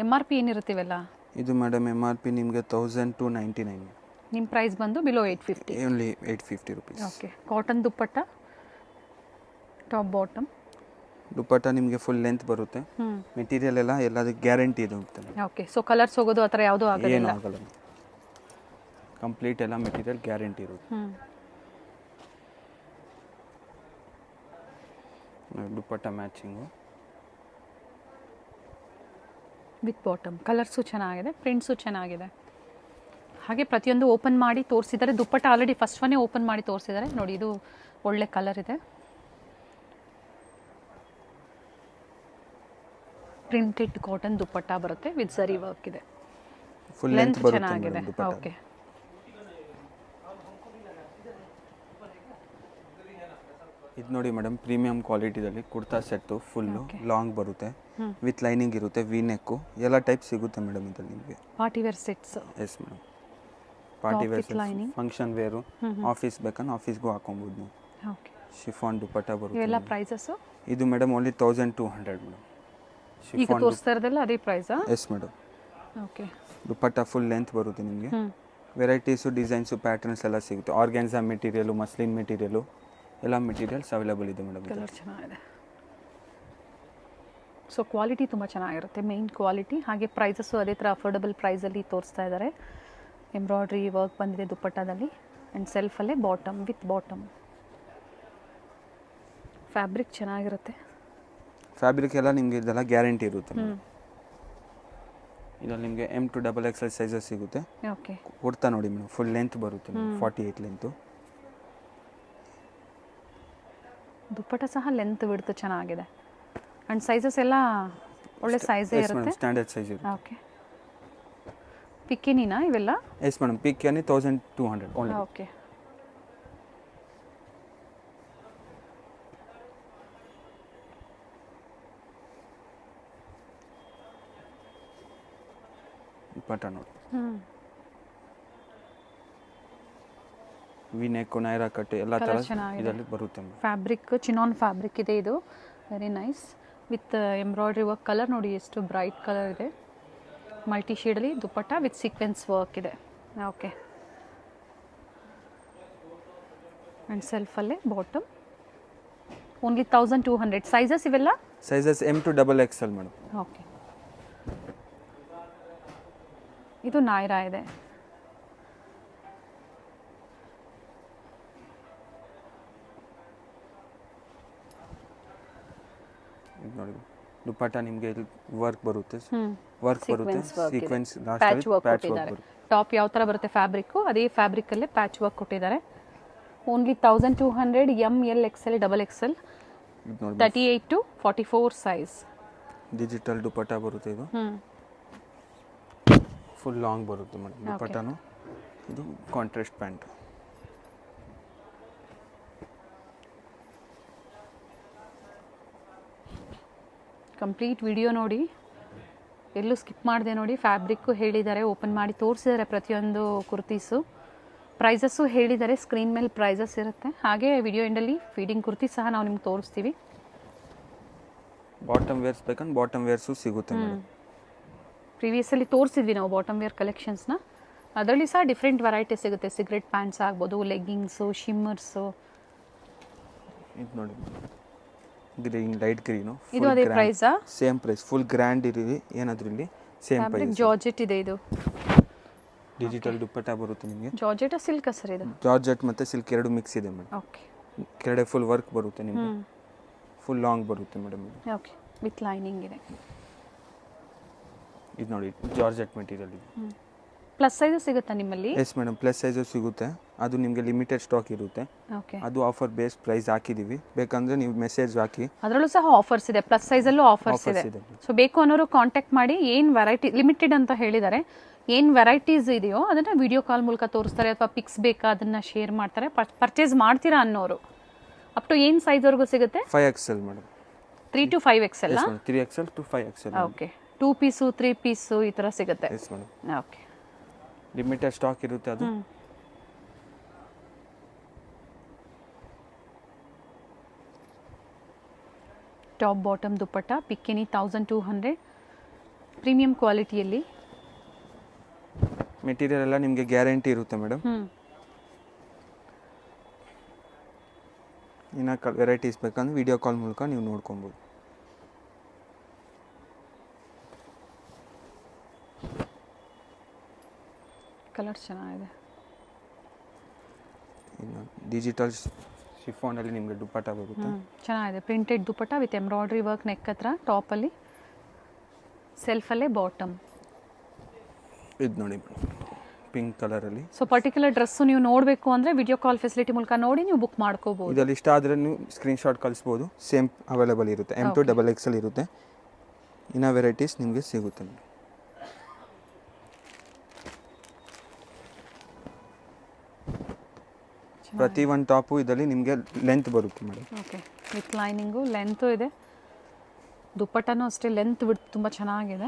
MRP ಏನಿರುತ್ತೆ ಇವೆಲ್ಲ? ಇದು ಮೇಡಮ್ MRP ನಿಮಗೆ 1299. ನಿಮ್ಮ ಪ್ರೈಸ್ ಬಂದು below 850. Only 850 rupees. Okay. Cotton dupatta, top bottom. Dupatta ನಿಮಗೆ ಫುಲ್ ಲೆಂತ್ ಬರುತ್ತೆ. ಮೆಟೀರಿಯಲ್ ಎಲ್ಲ ಎಲ್ಲದಕ್ಕೆ ಗ್ಯಾರಂಟಿ ಇದೆ ಹೋಗ್ತಾನೆ. ಓಕೆ. ಸೊ ಕಲರ್ಸ್ ಹೋಗೋದು ಆ ಥರ ಯಾವುದೂ ಏನೂ ಆಗೋದಿಲ್ಲ? ಆಗಲ್ಲ. ಕಂಪ್ಲೀಟ್ ಎಲ್ಲ ಮೆಟೀರಿಯಲ್ ಗ್ಯಾರಂಟಿ ಇರುತ್ತೆ. ದುಪ್ಪಟ್ಟ ಮ್ಯಾಚಿಂಗು ವಿತ್ ಬಾಟಮ್. ಕಲರ್ಸು ಚೆನ್ನಾಗಿದೆ, ಪ್ರಿಂಟ್ಸು ಚೆನ್ನಾಗಿದೆ. ಹಾಗೆ ಪ್ರತಿಯೊಂದು ಓಪನ್ ಮಾಡಿ ತೋರಿಸಿದ್ದಾರೆ. ದುಪ್ಪಟ್ಟ ಆಲ್ರೆಡಿ ಫಸ್ಟ್ ಒನ್ನೇ ಓಪನ್ ಮಾಡಿ ತೋರಿಸಿದ್ದಾರೆ ನೋಡಿ. ಇದು ಒಳ್ಳೆ ಕಲರ್ ಇದೆ. ಪ್ರಿಂಟೆಡ್ ಕಾಟನ್ ದುಪ್ಪಟ್ಟ ಬರುತ್ತೆ ವಿತ್ ಝರಿ ವರ್ಕ್ ಇದೆ. ಫುಲ್ ಲೆಂತ್ ಲೆಂತ್ ಚೆನ್ನಾಗಿದೆ. ಬರುತ್ತೆ ದುಪ್ಪಟ್ಟ. ಓಕೆ. ಇದು ನೋಡಿ ಮೇಡಮ್, ಪ್ರೀಮಿಯಂ ಕ್ವಾಲಿಟಿದಲ್ಲಿ ಕುರ್ತಾ ಸೆಟ್ಟು ಫುಲ್ಲು ಲಾಂಗ್ ಬರುತ್ತೆ, ವಿತ್ ಲೈನಿಂಗ್ ಇರುತ್ತೆ, ವಿ ನೆಕ್ಕು ಎಲ್ಲ ಟೈಪ್ ಸಿಗುತ್ತೆ ಮೇಡಮ್ ಇದರಲ್ಲಿ ನಿಮಗೆ. Party wear sets. Yes madam. Party wear function wear, office ಬೇಕಂದ್ರೆ ಆಫೀಸ್ಗೂ ಹಾಕೊಬೋದು ನೀವು. ಓಕೆ. ಶಿಫಾನ್ ದುಪ್ಪಟ್ಟ ಬರುತ್ತೆ. ಇವೆಲ್ಲ ಪ್ರೈಸಸ್ಸು? ಇದು ಮೇಡಮ್ ಓನ್ಲಿ 1200 ಮೇಡಮ್. ಈಗ ತೋರಿಸ್ತಾ ಇರೋದಲ್ಲ ಅದೇ ಪ್ರೈಸಾ? Yes madam. Okay. Dupatta full length ಬರುತ್ತೆ ನಿಮಗೆ. ವೆರೈಟೀಸು, ಡಿಸೈನ್ಸು, ಪ್ಯಾಟರ್ನ್ಸ್ ಎಲ್ಲ ಸಿಗುತ್ತೆ. ಆರ್ಗ್ಯಾನ್ಸಾ ಮೆಟೀರಿಯಲು, ಮಸ್ಲಿನ್ ಮೆಟೀರಿಯಲು ಎಲ್ಲ ಮೆಟೀರಿಯಲ್ಸ್ ಅವೈಲೇಬಲ್ ಇದೆ ಮೇಡಮ್. ಕಲರ್ ಚೆನ್ನಾಗಿದೆ. ಸೊ ಕ್ವಾಲಿಟಿ ತುಂಬ ಚೆನ್ನಾಗಿರುತ್ತೆ, ಮೇನ್ ಕ್ವಾಲಿಟಿ. ಹಾಗೆ ಪ್ರೈಸಸ್ಸು ಅದೇ ಥರ ಅಫೋರ್ಡಬಲ್ ಪ್ರೈಸಲ್ಲಿ ತೋರಿಸ್ತಾ ಇದ್ದಾರೆ. ಎಂಬ್ರಾಯ್ಡ್ರಿ ವರ್ಕ್ ಬಂದಿದೆ ದುಪ್ಪಟ್ಟದಲ್ಲಿ ಆ್ಯಂಡ್ ಸೆಲ್ಫಲ್ಲೇ ಬಾಟಮ್ ವಿತ್ ಬಾಟಮ್. ಫ್ಯಾಬ್ರಿಕ್ ಚೆನ್ನಾಗಿರುತ್ತೆ. ಫ್ಯಾಬ್ರಿಕ್ ಎಲ್ಲ ನಿಮಗೆ ಇದೆಲ್ಲ ಗ್ಯಾರಂಟಿ ಇರುತ್ತೆ. ಇದರಲ್ಲಿ ನಿಮಗೆ M to XXL ಸೈಜಸ್ ಸಿಗುತ್ತೆ. ಓಕೆ. ಕುರ್ತಾ ನೋಡಿ ಮೇಡಮ್, ಫುಲ್ ಲೆಂತ್ ಬರುತ್ತೆ, 48 ಲೆಂತು. ದುಪ್ಪಟ್ಟ ಸಹ ಲೆಂತ್ ಬಿಡ್ತು ಚೆನ್ನಾಗಿದೆ. ಆ್ಯಂಡ್ ಸೈಜಸ್ ಎಲ್ಲ ಒಳ್ಳೆ ಸೈಜೇ ಇರುತ್ತೆ. ಸ್ಟ್ಯಾಂಡರ್ಡ್ ಸೈಜ್ ಇರುತ್ತೆ. ಓಕೆ. ಪಿಕ್ಕಿನಿನಾ ಇವೆಲ್ಲ? ಎಸ್ ಮೇಡಮ್, ಪಿಕ್ಕಿನಿ 1200 ಓನ್ಲಿ. ಓಕೆ. ದುಪ್ಪಟ್ಟ ನೋಡಿ, ವಿ ನೆಕ್, ನೈರಾ ಕಟ್ ಎಲ್ಲ ಥರ ಇದರಲ್ಲಿ ಬರುತ್ತೆ. ಫ್ಯಾಬ್ರಿಕ್ ಚಿನಾನ್ ಫ್ಯಾಬ್ರಿಕ್ ಇದೆ ಇದು. Very nice with embroidery work. Colour ನೋಡಿ ಎಷ್ಟು ಬ್ರೈಟ್ ಕಲರ್ ಇದೆ. ಮಲ್ಟಿ ಶೇಡಲ್ಲಿ ದುಪ್ಪಟ್ಟ ವಿತ್ ಸೀಕ್ವೆನ್ಸ್ ವರ್ಕ್ ಇದೆ. ಓಕೆ. ಆ್ಯಂಡ್ ಸೆಲ್ಫಲ್ಲೇ ಬಾಟಮ್. ಓನ್ಲಿ 1200. ಸೈಜಸ್ ಇವೆಲ್ಲ? Sizes M to XXL madam. Okay. ಇದು ನಾಯ್ರಾ ಇದೆ. ನೋಡಿ ದುಪ್ಪಟ್ಟ ನಿಮಗೆ ವರ್ಕ್ ಬರುತ್ತೆ, ವರ್ಕ್ ಬರುತ್ತೆ, ಸೀಕ್ವೆನ್ಸ್ ಪ್ಯಾಚ್ ವರ್ಕ್ ಕೊಟ್ಟಿದ್ದಾರೆ. ಟಾಪ್ ಯಾವ ಥರ ಬರುತ್ತೆ ಫ್ಯಾಬ್ರಿಕ್ಕು ಅದೇ ಫ್ಯಾಬ್ರಿಕಲ್ಲೇ ಪ್ಯಾಚ್ ವರ್ಕ್ ಕೊಟ್ಟಿದ್ದಾರೆ. Only 1200. M, L, XL, XXL, 38 to 44 size. Digital dupatta ಬರುತ್ತೆ. ಇದು ಫುಲ್ ಲಾಂಗ್ ಬರುತ್ತೆ ಮೇಡಮ್ ದುಪ್ಪಟ್ಟನು. ಇದು ಕಾಂಟ್ರಾಸ್ಟ್ ಪ್ಯಾಂಟ್. ಕಂಪ್ಲೀಟ್ ವಿಡಿಯೋ ನೋಡಿ, ಎಲ್ಲೂ ಸ್ಕಿಪ್ ಮಾಡಿದೆ ನೋಡಿ. ಫ್ಯಾಬ್ರಿಕ್ಕು ಹೇಳಿದ್ದಾರೆ, ಓಪನ್ ಮಾಡಿ ತೋರಿಸಿದ್ದಾರೆ ಪ್ರತಿಯೊಂದು ಕುರ್ತೀಸು. ಪ್ರೈಸಸ್ಸು ಹೇಳಿದ್ದಾರೆ, ಸ್ಕ್ರೀನ್ ಮೇಲೆ ಪ್ರೈಸಸ್ ಇರುತ್ತೆ. ಹಾಗೆ ವಿಡಿಯೋ ಎಂಡಲ್ಲಿ ಫೀಡಿಂಗ್ ಕುರ್ತಿ ಸಹ ನಾವು ನಿಮ್ಗೆ ತೋರಿಸ್ತೀವಿ. ಬಾಟಮ್ ವೇರ್ಸ್ ಬೇಕಂದ್ರೆ ಬಾಟಮ್ ವೇರ್ಸು ಸಿಗುತ್ತೆ ಮೇಡಮ್. ಪ್ರೀವಿಯಸ್ಸಲ್ಲಿ ತೋರಿಸಿದ್ವಿ ನಾವು ಬಾಟಮ್ ವೇರ್ ಕಲೆಕ್ಷನ್ಸ್ನ. ಅದರಲ್ಲಿ ಸಹ ಡಿಫ್ರೆಂಟ್ ವೆರೈಟಿ ಸಿಗುತ್ತೆ. ಸಿಗರೆಟ್ ಪ್ಯಾಂಟ್ಸ್ ಆಗ್ಬೋದು, ಲೆಗ್ಗಿಂಗ್ಸು, ಶಿಮ್ಮರ್ಸು. ಇದು ನೋಡಿ ಗ್ರೀನ್, ಲೈಟ್ ಗ್ರೀನು. ಇದು ಅದೇ ಪ್ರೈಸಾ? Same price. ಫುಲ್ ಗ್ರ್ಯಾಂಡ್ ಇರಿ ಏನಾದರೂ ಇಲ್ಲಿ ಸೇಮ್ ಪ್ರೈಸ್. ಜಾರ್ಜೆಟ್ ಇದೆ ಇದು. ಡಿಜಿಟಲ್ ದುಪ್ಪಟ್ಟ ಬರುತ್ತೆ ನಿಮಗೆ. ಜಾರ್ಜೆಟ್ ಸಿಲ್ಕ್ ಸರ್ ಇದು? ಜಾರ್ಜೆಟ್ ಮತ್ತು ಸಿಲ್ಕ್ ಎರಡು ಮಿಕ್ಸ್ ಇದೆ ಮೇಡಮ್. ಓಕೆ. ಕೆಳಗಡೆ ಫುಲ್ ವರ್ಕ್ ಬರುತ್ತೆ ನಿಮಗೆ, ಫುಲ್ ಲಾಂಗ್ ಬರುತ್ತೆ ಮೇಡಮ್ ಇದು. ಓಕೆ. ವಿತ್ ಲೈನಿಂಗ್ ಇದೆ. ಇದು ನೋಡಿ ಜಾರ್ಜೆಟ್ ಮೆಟೀರಿಯಲ್ ಇದೆ. ಪ್ಲಸ್ ಸೈಜು ಸಿಗುತ್ತಾ ನಿಮ್ಮಲ್ಲಿ? ಎಸ್ ಮೇಡಮ್, ಪ್ಲಸ್ ಸೈಜು ಸಿಗುತ್ತೆ. ಅದು ನಿಮಗೆ ಲಿಮಿಟೆಡ್ ಸ್ಟಾಕ್ ಇರುತ್ತೆ. ಓಕೆ, ಅದು ಆಫರ್ ಬೇಸ್ ಪ್ರೈಸ್ ಹಾಕಿದ್ದೀವಿ, ಬೇಕಂದರೆ ನೀವು ಮೆಸೇಜ್ ಹಾಕಿ. ಅದರಲ್ಲೂ ಸಹ ಆಫರ್ಸ್ ಇದೆ, ಪ್ಲಸ್ ಸೈಜಲ್ಲೂ ಆಫರ್ಸ್ ಇದೆ. ಇದೆ. ಸೊ ಬೇಕು ಅನ್ನೋರು ಕಾಂಟ್ಯಾಕ್ಟ್ ಮಾಡಿ. ಏನು ವೆರೈಟಿ ಲಿಮಿಟೆಡ್ ಅಂತ ಹೇಳಿದ್ದಾರೆ, ಏನು ವೆರೈಟೀಸ್ ಇದೆಯೋ ಅದನ್ನು ವಿಡಿಯೋ ಕಾಲ್ ಮೂಲಕ ತೋರಿಸ್ತಾರೆ, ಅಥವಾ ಪಿಕ್ಸ್ ಬೇಕಾ ಅದನ್ನು ಶೇರ್ ಮಾಡ್ತಾರೆ. ಪರ್ಚೇಸ್ ಮಾಡ್ತೀರಾ ಅನ್ನೋರು ಅಪ್ ಟು ಏನು ಸೈಜ್ವರೆಗೂ ಸಿಗುತ್ತೆ? 5XL madam. 3 to 5XL? 3XL to 5XL. Okay, 2 piece 3 piece ಈ ಥರ ಸಿಗುತ್ತೆ. S madam. Okay, limited stock ಇರುತ್ತೆ ಅದು. ಟಾಪ್ ಬಾಟಮ್ ದುಪ್ಪಟ್ಟ ಪಿಕ್ಕಿನಿ 1200 ಪ್ರೀಮಿಯಂ ಕ್ವಾಲಿಟಿಯಲ್ಲಿ. ಮೆಟೀರಿಯಲ್ ಎಲ್ಲ ನಿಮಗೆ ಗ್ಯಾರಂಟಿ ಇರುತ್ತೆ ಮೇಡಮ್. ಇನ್ನು ವೆರೈಟೀಸ್ ಬೇಕಂದ್ರೆ ವಿಡಿಯೋ ಕಾಲ್ ಮೂಲಕ ನೀವು ನೋಡ್ಕೊಬೋದು. ಕಲರ್ ಚೆನ್ನಾಗಿದೆ. ಇನ್ನು ಡಿಜಿಟಲ್ ಶಿಫಾನಲ್ಲಿ ನಿಮಗೆ ದುಪ್ಪಟ್ಟ ಬರುತ್ತೆ. ಚೆನ್ನಾಗಿದೆ, printed dupatta with embroidery work neck ಹತ್ರ, ಟಾಪಲ್ಲಿ ಸೆಲ್ಫಲ್ಲೇ ಬಾಟಮ್. ಇದು ನೋಡಿ ಪಿಂಕ್ ಕಲರಲ್ಲಿ. ಸೊ ಪರ್ಟಿಕ್ಯುಲರ್ ಡ್ರೆಸ್ಸು ನೀವು ನೋಡಬೇಕು ಅಂದರೆ ವಿಡಿಯೋ ಕಾಲ್ ಫೆಸಿಲಿಟಿ ಮೂಲಕ ನೋಡಿ ನೀವು ಬುಕ್ ಮಾಡ್ಕೋಬೋದು. ಇದರಲ್ಲಿ ಇಷ್ಟ ಆದರೆ ನೀವು ಸ್ಕ್ರೀನ್ಶಾಟ್ ಕಳಿಸ್ಬೋದು. ಸೇಮ್ ಅವೈಲೇಬಲ್ ಇರುತ್ತೆ, M to XXL ಇರುತ್ತೆ. ಇನ್ನು ವೆರೈಟೀಸ್ ನಿಮಗೆ ಸಿಗುತ್ತೆ ಮೇಡಮ್. ಪ್ರತಿ ಒಂದು ಟಾಪು ಇದರಲ್ಲಿ ನಿಮಗೆ ಲೆಂತ್ ಬರುತ್ತೆ madam. Okay, with lining length ಇದೆ. ದುಪ್ಪಟ್ಟನೂ ಅಷ್ಟೇ ಲೆಂತ್ ಬಿಟ್ಟು ತುಂಬ ಚೆನ್ನಾಗಿದೆ.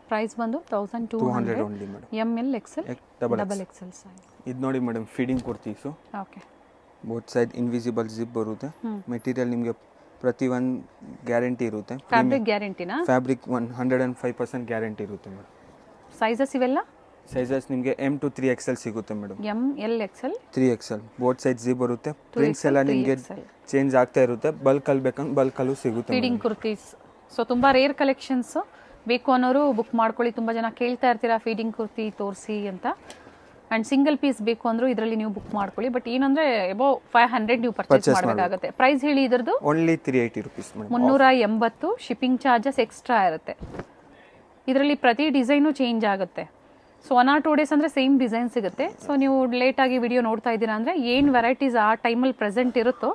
ಪ್ರೈಸ್ ಬಂದು 1200 only madam. ML XL double XL size. ಇದು ನೋಡಿ madam feeding kurtis. Okay, both side invisible zip ಬರುತ್ತೆ. ಮೆಟೀರಿಯಲ್ ನಿಮಗೆ ಪ್ರತಿ ಒಂದು ಗ್ಯಾರಂಟಿ ಇರುತ್ತೆ. ಫ್ಯಾಬ್ರಿಕ್ ಗ್ಯಾರಂಟಿನಾ? ಫ್ಯಾಬ್ರಿಕ್ 105% ಗ್ಯಾರಂಟಿ ಇರುತ್ತೆ ಮೇಡಮ್. ಸೈಜಸ್ ಇವೆಲ್ಲ ಸೈಜಸ್ ನಿಮಗೆ M to 3XL ಸಿಗುತ್ತೆ madam. ML XL 3XL both side zip ಬರುತ್ತೆ. ಪ್ರಿಂಟ್ಸ್ ಎಲ್ಲ ನಿಮಗೆ ಚೇಂಜ್ ಆಗ್ತಾ ಇರುತ್ತೆ. ಬಲ್ಕಲ್ಲಿ ಬೇಕಂದ್ರೆ ಬಲ್ಕಲ್ಲೂ ಸಿಗುತ್ತೆ. ಫೀಡಿಂಗ್ ಕುರ್ತೀಸ್. ಸೊ ತುಂಬ ರೇರ್ ಕಲೆಕ್ಷನ್ಸ್. ಬೇಕು ಅನ್ನೋರು ಬುಕ್ ಮಾಡ್ಕೊಳ್ಳಿ. ತುಂಬ ಜನ ಕೇಳ್ತಾ ಇರ್ತೀರಾ ಫೀಡಿಂಗ್ ಕುರ್ತಿ ತೋರಿಸಿ ಅಂತ. ಆ್ಯಂಡ್ ಸಿಂಗಲ್ ಪೀಸ್ ಬೇಕು ಅಂದರೂ ಇದರಲ್ಲಿ ನೀವು ಬುಕ್ ಮಾಡ್ಕೊಳ್ಳಿ. ಬಟ್ ಏನಂದರೆ ಅಬೌವ್ 500 ನೀವು ಪರ್ಚೇಸ್ ಮಾಡಬೇಕಾಗುತ್ತೆ. ಪ್ರೈಸ್ ಹೇಳಿ ಇದರದ್ದು? Only 380 rupees madam. 380. Shipping charges extra ಇರುತ್ತೆ. ಇದರಲ್ಲಿ ಪ್ರತಿ ಡಿಸೈನು ಚೇಂಜ್ ಆಗುತ್ತೆ. ಸೊ 1 or 2 ಡೇಸ್ ಅಂದರೆ ಸೇಮ್ ಡಿಸೈನ್ ಸಿಗುತ್ತೆ. ಸೊ ನೀವು ಲೇಟಾಗಿ ವಿಡಿಯೋ ನೋಡ್ತಾ ಇದ್ದೀರಾ ಅಂದರೆ ಏನು ವೆರೈಟೀಸ್ ಆ ಟೈಮಲ್ಲಿ ಪ್ರೆಸೆಂಟ್ ಇರುತ್ತೋ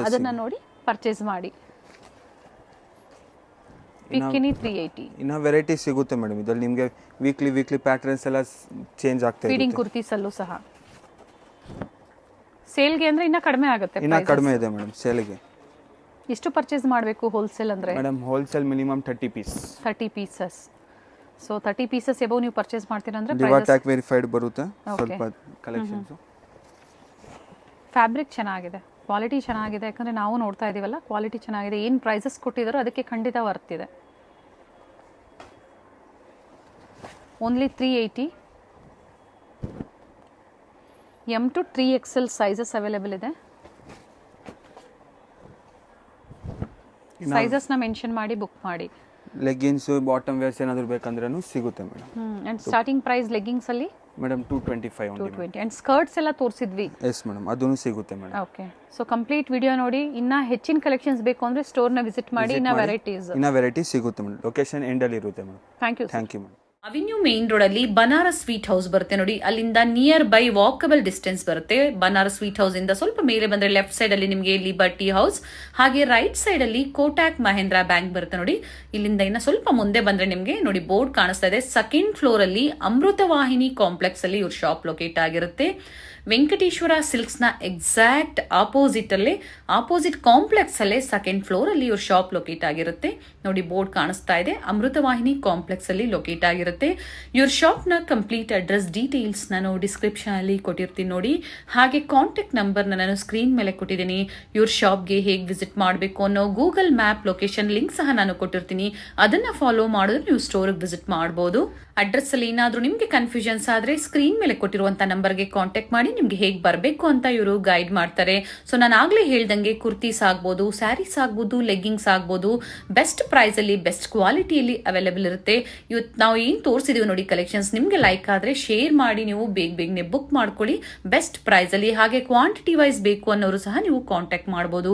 ಅದನ್ನು ನೋಡಿ ಪರ್ಚೇಸ್ ಮಾಡಿ. ಪಿಕ್ಕಿನಿ 380. ಇನ್ನು ವೆರೈಟಿ ಸಿಗುತ್ತೆ ಮೇಡಮ್. ಇದರಲ್ಲಿ ನಿಮಗೆ ವೀಕ್ಲಿ ಪ್ಯಾಟರ್ನ್ಸ್ ಎಲ್ಲ ಚೇಂಜ್ ಆಗ್ತಾ ಇದೆ. ಫೀಡಿಂಗ್ ಕುರ್ತೀಸಲ್ಲೂ ಸಹ ಸೇಲ್ಗೆ ಅಂದರೆ ಇನ್ನೂ ಕಡಿಮೆ ಆಗುತ್ತೆ. ಇನ್ನೂ ಕಡಿಮೆ ಇದೆ ಮೇಡಮ್ ಸೇಲ್ಗೆ. ಎಷ್ಟು ಪರ್ಚೇಸ್ ಮಾಡಬೇಕು ಹೋಲ್ಸೇಲ್ ಅಂದರೆ? Madam wholesale minimum 30 piece. 30 pieces. So 30 pieces above ನೀವು ಪರ್ಚೇಸ್ ಮಾಡ್ತೀರಾ ಅಂದರೆ ಡಿವಾಟ್ಯಾಕ್ ವೆರಿಫೈಡ್ ಬರುತ್ತೆ. ಸ್ವಲ್ಪ ಕಲೆಕ್ಷನ್ಸ್. ಫ್ಯಾಬ್ರಿಕ್ ಚೆನ್ನಾಗಿದೆ, ಕ್ವಾಲಿಟಿ ಚೆನ್ನಾಗಿದೆ. ಯಾಕಂದರೆ ನಾವು ನೋಡ್ತಾ ಇದ್ದೀವಲ್ಲ, ಕ್ವಾಲಿಟಿ ಚೆನ್ನಾಗಿದೆ. ಏನು ಪ್ರೈಸಸ್ ಕೊಟ್ಟಿದ್ದಾರೋ ಅದಕ್ಕೆ ಖಂಡಿತ ವರ್ತ್ ಇದೆ. Only 380. M to 3XL sizes available ಇದೆ. ಸೈಜಸ್ನ ಮೆನ್ಷನ್ ಮಾಡಿ ಬುಕ್ ಮಾಡಿ. ಲೆಗ್ಗಿನ್ಸ್ ಬಾಟಮ್ ವೇರ್ಸ್ ಏನಾದರೂ ಬೇಕಂದ್ರೂ ಸಿಗುತ್ತೆ madam. And starting price leggings ಅಲ್ಲಿ ಮೇಡಮ್ 225 ಓನ್ಲಿ. 220. ಆ್ಯಂಡ್ ಸ್ಕರ್ಟ್ಸ್ ಎಲ್ಲ ತೋರಿಸಿದ್ವಿ. ಎಸ್ ಮೇಡಮ್, ಅದೂ ಸಿಗುತ್ತೆ madam. Okay, so complete video ನೋಡಿ. ಇನ್ನ ಹೆಚ್ಚಿನ ಕಲೆಕ್ಷನ್ಸ್ ಬೇಕು ಅಂದರೆ ಸ್ಟೋರ್ನ ವಿಸಿಟ್ ಮಾಡಿ. ಇನ್ನ ವೆರೈಟೀಸ್ ಸಿಗುತ್ತೆ ಮೇಡಮ್. ಲೊಕೇಶನ್ ಎಂಡಲ್ಲಿ ಇರುತ್ತೆ madam. Thank you madam. Avenue main road ಅಲ್ಲಿ ಬನಾರಸ್ ಸ್ವೀಟ್ ಹೌಸ್ ಬರುತ್ತೆ ನೋಡಿ. ಅಲ್ಲಿಂದ ನಿಯರ್ ಬೈ ವಾಕಬಲ್ ಡಿಸ್ಟೆನ್ಸ್ ಬರುತ್ತೆ. ಬನಾರಸ್ ಸ್ವೀಟ್ ಹೌಸ್ ಇಂದ ಸ್ವಲ್ಪ ಮೇಲೆ ಬಂದ್ರೆ ಲೆಫ್ಟ್ ಸೈಡ್ ಅಲ್ಲಿ ನಿಮಗೆ ಲಿಬರ್ಟಿ ಹೌಸ್, ಹಾಗೆ ರೈಟ್ ಸೈಡ್ ಅಲ್ಲಿ ಕೋಟಾಕ್ ಮಹೇಂದ್ರ ಬ್ಯಾಂಕ್ ಬರುತ್ತೆ ನೋಡಿ. ಇಲ್ಲಿಂದ ಇನ್ನ ಸ್ವಲ್ಪ ಮುಂದೆ ಬಂದ್ರೆ ನಿಮಗೆ ನೋಡಿ ಬೋರ್ಡ್ ಕಾಣಿಸ್ತಾ ಇದೆ. ಸೆಕೆಂಡ್ ಫ್ಲೋರ್ ಅಲ್ಲಿ ಅಮೃತವಾಹಿನಿ ಕಾಂಪ್ಲೆಕ್ಸ್ ಅಲ್ಲಿ ಇವ್ರ ಶಾಪ್ ಲೊಕೇಟ್ ಆಗಿರುತ್ತೆ. ವೆಂಕಟೇಶ್ವರ ಸಿಲ್ಕ್ಸ್ ನ ಎಕ್ಸಾಕ್ಟ್ ಆಪೋಸಿಟ್ ಕಾಂಪ್ಲೆಕ್ಸ್ ಅಲ್ಲೇ ಸೆಕೆಂಡ್ ಫ್ಲೋರ್ ಅಲ್ಲಿ ಇವ್ರ ಶಾಪ್ ಲೊಕೇಟ್ ಆಗಿರುತ್ತೆ ನೋಡಿ. ಬೋರ್ಡ್ ಕಾಣಿಸ್ತಾ ಇದೆ. ಅಮೃತವಾಹಿನಿ ಕಾಂಪ್ಲೆಕ್ಸ್ ಅಲ್ಲಿ ಲೊಕೇಟ್ ಆಗಿರುತ್ತೆ. ಇವ್ರ ಶಾಪ್ ನ ಕಂಪ್ಲೀಟ್ ಅಡ್ರೆಸ್ ಡೀಟೇಲ್ಸ್ ನಾನು ಡಿಸ್ಕ್ರಿಪ್ಷನ್ ಅಲ್ಲಿ ಕೊಟ್ಟಿರ್ತೀನಿ ನೋಡಿ. ಹಾಗೆ ಕಾಂಟ್ಯಾಕ್ಟ್ ನಂಬರ್ ನಾನು ಸ್ಕ್ರೀನ್ ಮೇಲೆ ಕೊಟ್ಟಿದ್ದೀನಿ. ಇವ್ರ ಶಾಪ್ಗೆ ಹೇಗೆ ವಿಸಿಟ್ ಮಾಡಬೇಕು ಅನ್ನೋ ಗೂಗಲ್ ಮ್ಯಾಪ್ ಲೊಕೇಶನ್ ಲಿಂಕ್ ಸಹ ನಾನು ಕೊಟ್ಟಿರ್ತೀನಿ. ಅದನ್ನ ಫಾಲೋ ಮಾಡಿದ್ರೆ ನೀವು ಸ್ಟೋರ್ಗೆ ವಿಸಿಟ್ ಮಾಡಬಹುದು. ಅಡ್ರೆಸ್ ಅಲ್ಲಿ ಏನಾದ್ರೂ ನಿಮ್ಗೆ ಕನ್ಫ್ಯೂಷನ್ಸ್ ಆದ್ರೆ ಸ್ಕ್ರೀನ್ ಮೇಲೆ ಕೊಟ್ಟಿರುವಂತ ನಂಬರ್ಗೆ ಕಾಂಟ್ಯಾಕ್ಟ್ ಮಾಡಿ ನಿಮ್ಗೆ ಹೇಗೆ ಬರಬೇಕು ಅಂತ ಇವರು ಗೈಡ್ ಮಾಡ್ತಾರೆ. ಸೊ ನಾನು ಆಗ್ಲೇ ಹೇಳ್ದಂಗೆ ಕುರ್ತೀಸ್ ಆಗ್ಬೋದು, ಸ್ಯಾರೀಸ್ ಆಗ್ಬೋದು, ಲೆಗ್ಗಿಂಗ್ಸ್ ಆಗ್ಬೋದು, ಬೆಸ್ಟ್ ಪ್ರೈಸ್ ಅಲ್ಲಿ ಬೆಸ್ಟ್ ಕ್ವಾಲಿಟಿಯಲ್ಲಿ ಅವೈಲೇಬಲ್ ಇರುತ್ತೆ. ಇವತ್ತು ನಾವು ಏನ್ ತೋರಿಸಿದೀವಿ ನೋಡಿ ಕಲೆಕ್ಷನ್ಸ್, ನಿಮ್ಗೆ ಲೈಕ್ ಆದ್ರೆ ಶೇರ್ ಮಾಡಿ ನೀವು ಬೇಗನೆ ಬುಕ್ ಮಾಡ್ಕೊಳ್ಳಿ ಬೆಸ್ಟ್ ಪ್ರೈಸ್ ಅಲ್ಲಿ. ಹಾಗೆ ಕ್ವಾಂಟಿಟಿ ವೈಸ್ ಬೇಕು ಅನ್ನೋರು ಸಹ ನೀವು ಕಾಂಟ್ಯಾಕ್ಟ್ ಮಾಡಬಹುದು.